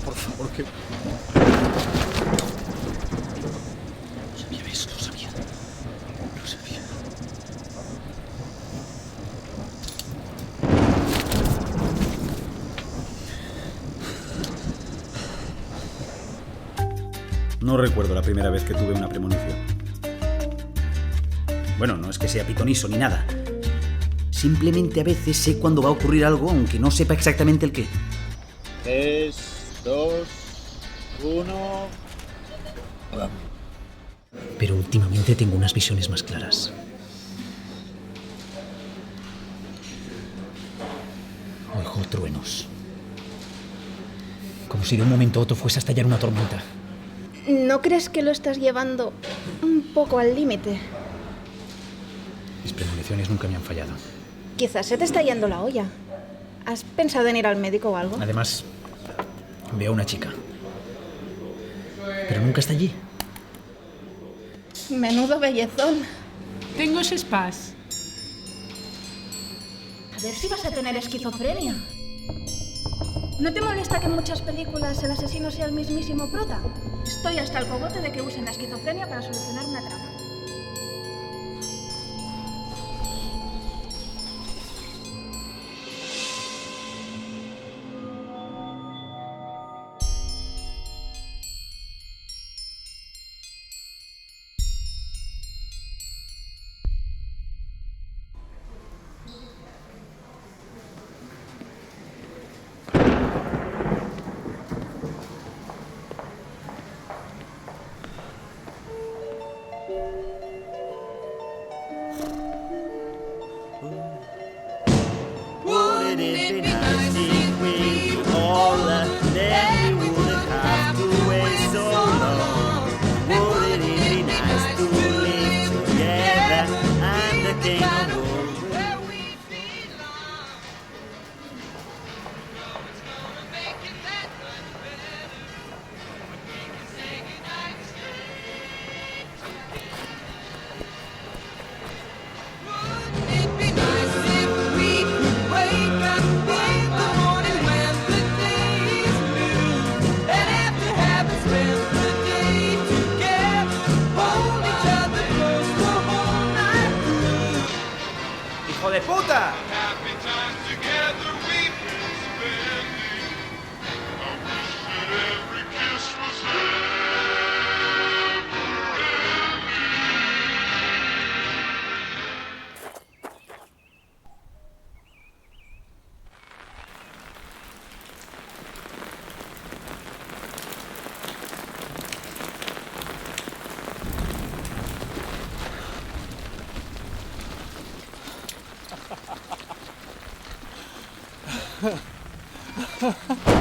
por favor, que... Lo sabía, ¿ves? Lo sabía. Lo sabía. No recuerdo la primera vez que tuve una premonición. Bueno, no es que sea pitoniso ni nada. Simplemente a veces sé cuándo va a ocurrir algo, aunque no sepa exactamente el qué. 3, 2, 1... Pero últimamente tengo unas visiones más claras. Oigo truenos. Como si de un momento a otro fuese a estallar una tormenta. ¿No crees que lo estás llevando un poco al límite? Mis premoniciones nunca me han fallado. Quizás se te está yendo la olla. ¿Has pensado en ir al médico o algo? Además, veo a una chica. Pero nunca está allí. Menudo bellezón. Tengo ese spas. A ver si vas a tener esquizofrenia. ¿No te molesta que en muchas películas el asesino sea el mismísimo prota? Estoy hasta el cogote de que usen la esquizofrenia para solucionar una trama. Wouldn't it be nice if we could all then we wouldn't have to wait so long? Wouldn't it be nice to live together and the king of the world? ¡Hijo de puta! Ha ha ha.